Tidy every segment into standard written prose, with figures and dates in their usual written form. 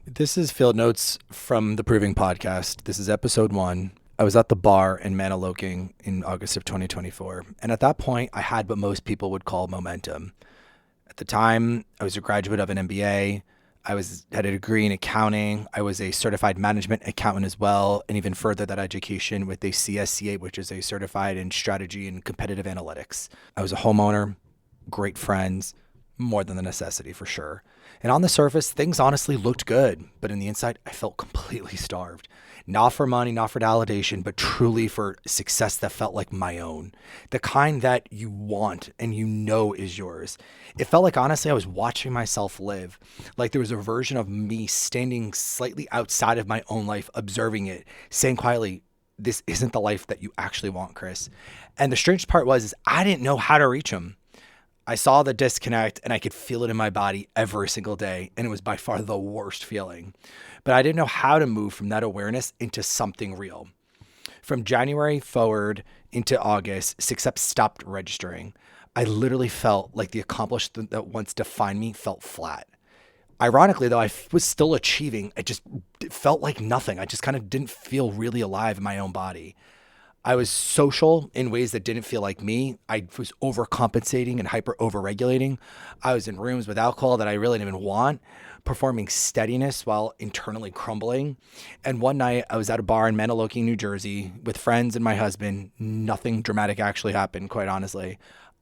This is Field Notes from the Proving Podcast. This is episode 1. I was at the bar in Mantoloking in August of 2024. And at that point, I had what most people would call momentum. At the time, I was a graduate of an MBA. Had a degree in accounting. I was a certified management accountant as well, and even further that education with a CSCA, which is a certified in strategy and competitive analytics. I was a homeowner, great friends, more than the necessity for sure. And on the surface, things honestly looked good, but in the inside, I felt completely starved. Not for money, not for validation, but truly for success that felt like my own. The kind that you want and you know is yours. It felt like, honestly, I was watching myself live. Like there was a version of me standing slightly outside of my own life, observing it, saying quietly, this isn't the life that you actually want, Chris. And the strange part was, I didn't know how to reach him. I saw the disconnect and I could feel it in my body every single day. And it was by far the worst feeling. But I didn't know how to move from that awareness into something real. From January forward into August, success stopped registering. I literally felt like the accomplishment that once defined me felt flat. Ironically, though, I was still achieving. It felt like nothing. I just kind of didn't feel really alive in my own body. I was social in ways that didn't feel like me. I was overcompensating and hyper overregulating. I was in rooms with alcohol that I really didn't even want, performing steadiness while internally crumbling. And one night I was at a bar in Mantoloking, New Jersey with friends and my husband. Nothing dramatic actually happened, quite honestly.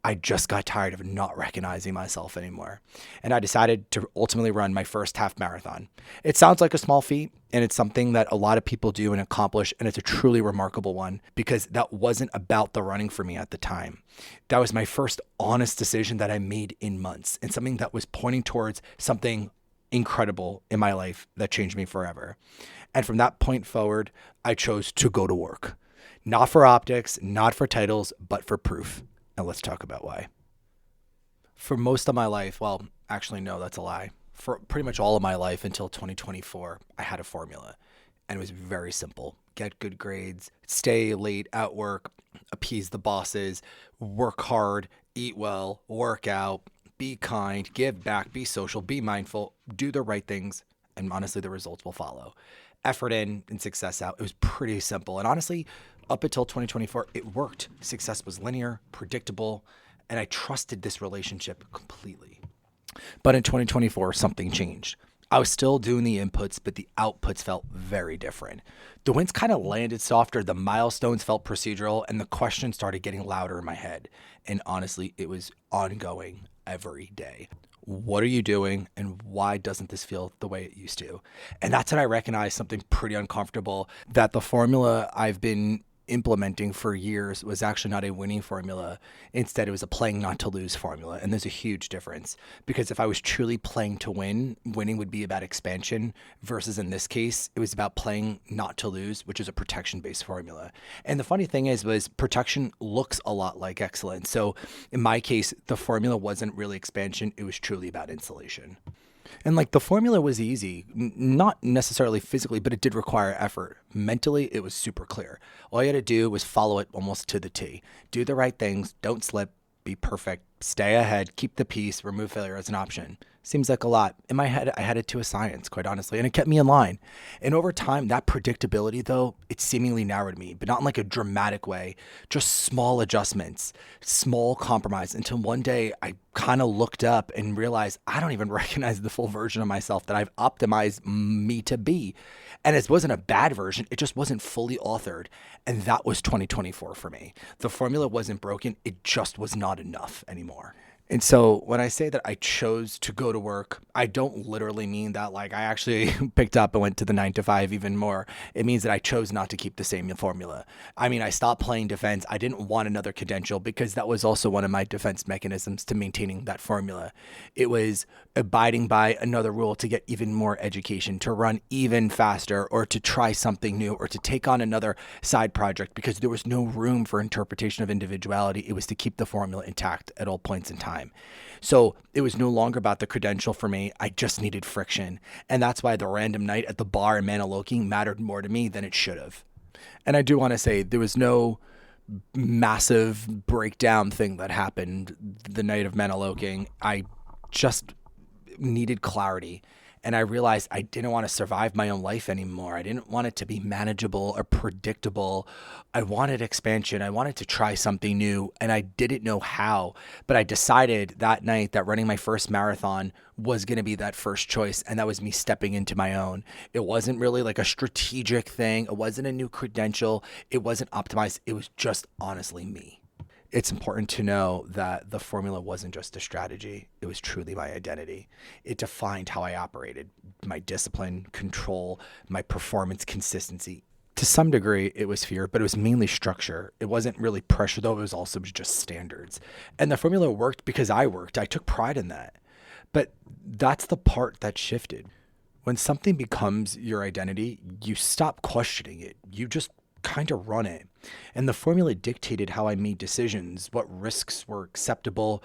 I just got tired of not recognizing myself anymore. And I decided to ultimately run my first half marathon. It sounds like a small feat, and it's something that a lot of people do and accomplish, and it's a truly remarkable one because that wasn't about the running for me at the time. That was my first honest decision that I made in months, and something that was pointing towards something incredible in my life that changed me forever. And from that point forward, I chose to go to work. Not for optics, not for titles, but for proof. And let's talk about why. For most of my life, well, actually, no, that's a lie. For pretty much all of my life until 2024, I had a formula. And it was very simple: get good grades, stay late at work, appease the bosses, work hard, eat well, work out, be kind, give back, be social, be mindful, do the right things. And honestly, the results will follow. Effort in and success out. It was pretty simple. And honestly, up until 2024, it worked. Success was linear, predictable, and I trusted this relationship completely. But in 2024, something changed. I was still doing the inputs, but the outputs felt very different. The wins kind of landed softer, the milestones felt procedural, and the questions started getting louder in my head. And honestly, it was ongoing every day. What are you doing, and why doesn't this feel the way it used to? And that's when I recognized something pretty uncomfortable, that the formula I've been implementing for years was actually not a winning formula. Instead, it was a playing not to lose formula. And there's a huge difference, because if I was truly playing to win, winning would be about expansion, versus in this case, it was about playing not to lose, which is a protection based formula. And the funny thing is, was protection looks a lot like excellence. So in my case, the formula wasn't really expansion. It was truly about insulation. And like the formula was easy, not necessarily physically, but it did require effort. Mentally, it was super clear. All you had to do was follow it almost to the T. Do the right things, don't slip, be perfect, stay ahead, keep the peace, remove failure as an option. Seems like a lot. In my head, I had it to a science, quite honestly, and it kept me in line. And over time, that predictability, though, it seemingly narrowed me, but not in like a dramatic way, just small adjustments, small compromise, until one day I kind of looked up and realized I don't even recognize the full version of myself that I've optimized me to be. And it wasn't a bad version, it just wasn't fully authored. And that was 2024 for me. The formula wasn't broken, it just was not enough anymore. And so when I say that I chose to go to work, I don't literally mean that like I actually picked up and went to the 9 to 5 even more. It means that I chose not to keep the same formula. I mean, I stopped playing defense. I didn't want another credential because that was also one of my defense mechanisms to maintaining that formula. It was abiding by another rule to get even more education, to run even faster, or to try something new, or to take on another side project, because there was no room for interpretation of individuality. It was to keep the formula intact at all points in time. So it was no longer about the credential for me. I just needed friction. And that's why the random night at the bar in Mantoloking mattered more to me than it should have. And I do want to say there was no massive breakdown thing that happened the night of Mantoloking. I just needed clarity. And I realized I didn't want to survive my own life anymore. I didn't want it to be manageable or predictable. I wanted expansion. I wanted to try something new, and I didn't know how. But I decided that night that running my first marathon was going to be that first choice. And that was me stepping into my own. It wasn't really like a strategic thing. It wasn't a new credential. It wasn't optimized. It was just honestly me. It's important to know that the formula wasn't just a strategy. It was truly my identity. It defined how I operated, my discipline, control, my performance consistency. To some degree, it was fear, but it was mainly structure. It wasn't really pressure, though. It was also just standards. And the formula worked because I worked. I took pride in that. But that's the part that shifted. When something becomes your identity, you stop questioning it. You just kind of run it. And the formula dictated how I made decisions, what risks were acceptable,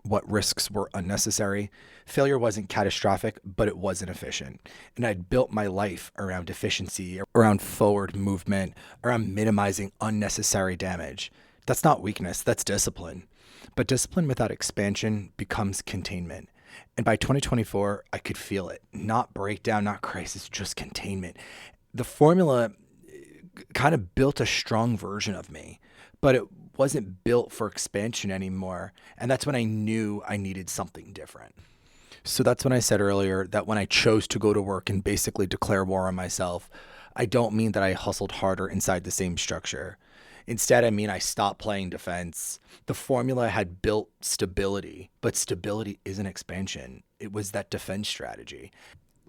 what risks were unnecessary. Failure wasn't catastrophic, but it wasn't efficient. And I'd built my life around efficiency, around forward movement, around minimizing unnecessary damage. That's not weakness, that's discipline. But discipline without expansion becomes containment. And by 2024, I could feel it. Not breakdown, not crisis, just containment. The formula kind of built a strong version of me, but it wasn't built for expansion anymore. And that's when I knew I needed something different. So that's when I said earlier that when I chose to go to work and basically declare war on myself, I don't mean that I hustled harder inside the same structure. Instead, I mean I stopped playing defense. The formula had built stability, but stability isn't expansion. It was that defense strategy.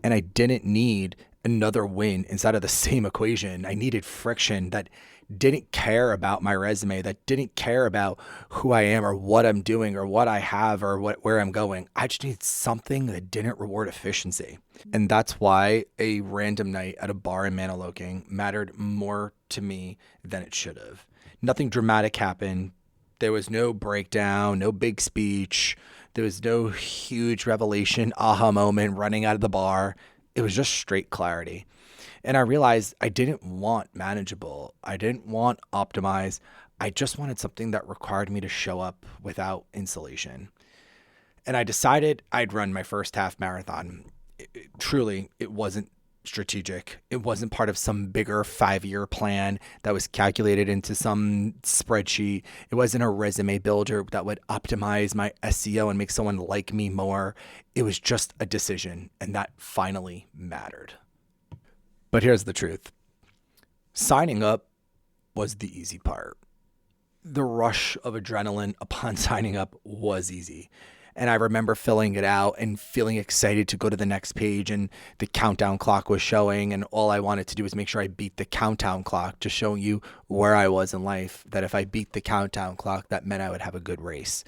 And I didn't need another win inside of the same equation. I needed friction that didn't care about my resume, that didn't care about who I am or what I'm doing or what I have or where I'm going. I just needed something that didn't reward efficiency. And that's why a random night at a bar in Mantoloking mattered more to me than it should have. Nothing dramatic happened. There was no breakdown, no big speech. There was no huge revelation, aha moment running out of the bar. It was just straight clarity. And I realized I didn't want manageable. I didn't want optimized. I just wanted something that required me to show up without insulation. And I decided I'd run my first half marathon. Truly, it wasn't strategic. It wasn't part of some bigger 5-year plan that was calculated into some spreadsheet. It wasn't a resume builder that would optimize my SEO and make someone like me more. It was just a decision, and that finally mattered. But here's the truth. Signing up was the easy part. The rush of adrenaline upon signing up was easy. And I remember filling it out and feeling excited to go to the next page, and the countdown clock was showing, and all I wanted to do was make sure I beat the countdown clock, just showing you where I was in life, that if I beat the countdown clock, that meant I would have a good race.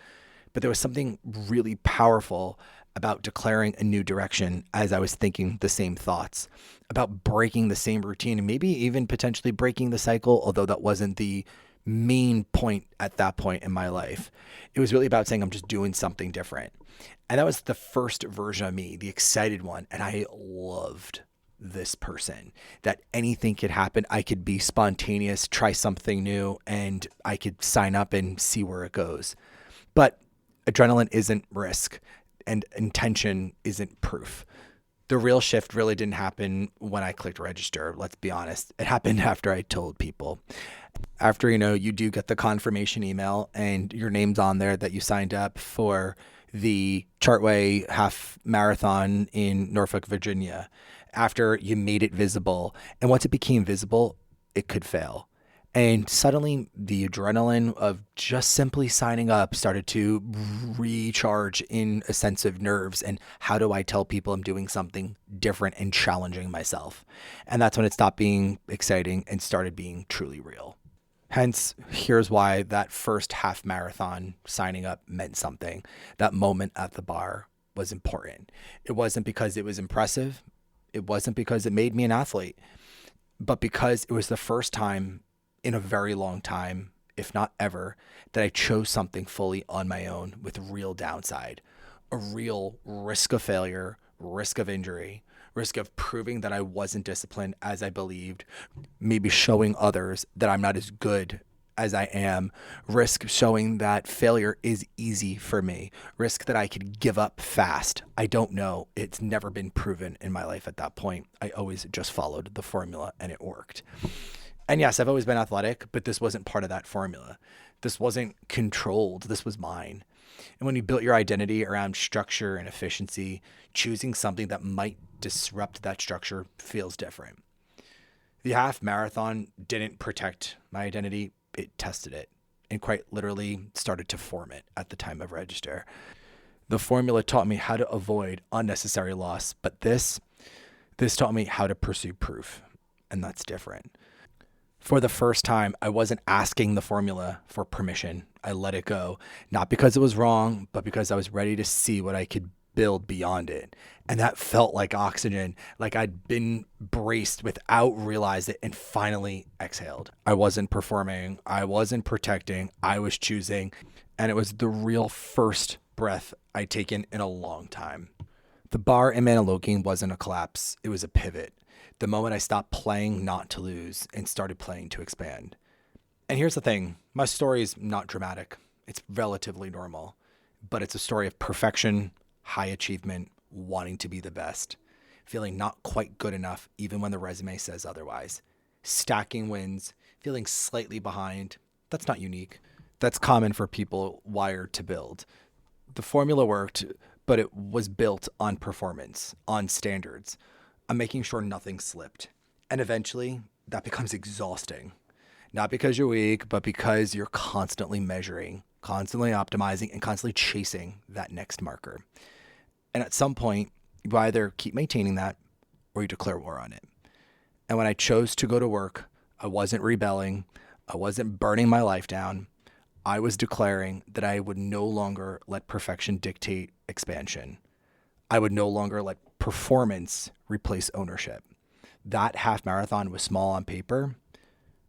But there was something really powerful about declaring a new direction as I was thinking the same thoughts, about breaking the same routine and maybe even potentially breaking the cycle, although that wasn't the main point at that point in my life. It was really about saying I'm just doing something different. And that was the first version of me, the excited one. And I loved this person, that anything could happen. I could be spontaneous, try something new, and I could sign up and see where it goes. But adrenaline isn't risk, and intention isn't proof. The real shift really didn't happen when I clicked register. Let's be honest. It happened after I told people. After, you do get the confirmation email and your name's on there that you signed up for the Chartway half marathon in Norfolk, Virginia. After you made it visible. And once it became visible, it could fail. And suddenly the adrenaline of just simply signing up started to recharge in a sense of nerves. And how do I tell people I'm doing something different and challenging myself? And that's when it stopped being exciting and started being truly real. Hence, here's why that first half marathon signing up meant something. That moment at the bar was important. It wasn't because it was impressive. It wasn't because it made me an athlete, but because it was the first time in a very long time, if not ever, that I chose something fully on my own with real downside, a real risk of failure, risk of injury, risk of proving that I wasn't disciplined as I believed, maybe showing others that I'm not as good as I am, risk showing that failure is easy for me, risk that I could give up fast. I don't know. It's never been proven in my life at that point. I always just followed the formula and it worked. And yes, I've always been athletic, but this wasn't part of that formula. This wasn't controlled. This was mine. And when you built your identity around structure and efficiency, choosing something that might disrupt that structure feels different. The half marathon didn't protect my identity, it tested it and quite literally started to form it at the time of register. The formula taught me how to avoid unnecessary loss, but this taught me how to pursue proof, and that's different. For the first time, I wasn't asking the formula for permission. I let it go, not because it was wrong, but because I was ready to see what I could build beyond it. And that felt like oxygen, like I'd been braced without realize it and finally exhaled. I wasn't performing, I wasn't protecting, I was choosing. And it was the real first breath I'd taken in a long time. The bar in Mantoloking wasn't a collapse, it was a pivot. The moment I stopped playing not to lose and started playing to expand. And here's the thing, my story is not dramatic. It's relatively normal, but it's a story of perfection, high achievement, wanting to be the best, feeling not quite good enough even when the resume says otherwise, stacking wins, feeling slightly behind. That's not unique. That's common for people wired to build. The formula worked, but it was built on performance, on standards, on making sure nothing slipped. And eventually, that becomes exhausting. Not because you're weak, but because you're constantly measuring, constantly optimizing, and constantly chasing that next marker. And at some point, you either keep maintaining that or you declare war on it. And when I chose to go to work, I wasn't rebelling. I wasn't burning my life down. I was declaring that I would no longer let perfection dictate expansion. I would no longer let performance replace ownership. That half marathon was small on paper,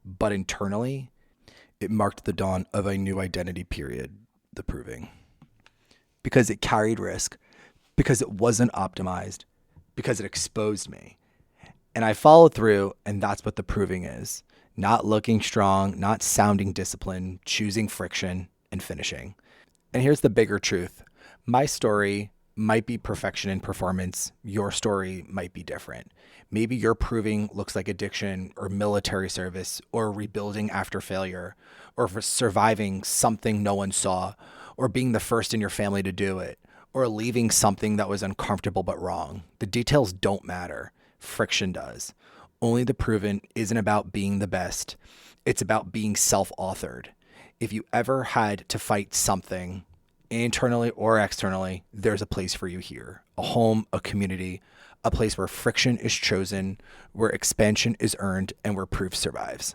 but internally, it marked the dawn of a new identity period, the proving. Because it carried risk, because it wasn't optimized, because it exposed me. And I followed through, and that's what the proving is. Not looking strong, not sounding disciplined, choosing friction, and finishing. And here's the bigger truth. My story might be perfection in performance. Your story might be different. Maybe your proving looks like addiction or military service or rebuilding after failure or for surviving something no one saw or being the first in your family to do it or leaving something that was uncomfortable but wrong. The details don't matter. Friction does. Only the proven isn't about being the best. It's about being self-authored. If you ever had to fight something internally or externally, there's a place for you here. A home, a community, a place where friction is chosen, where expansion is earned, and where proof survives.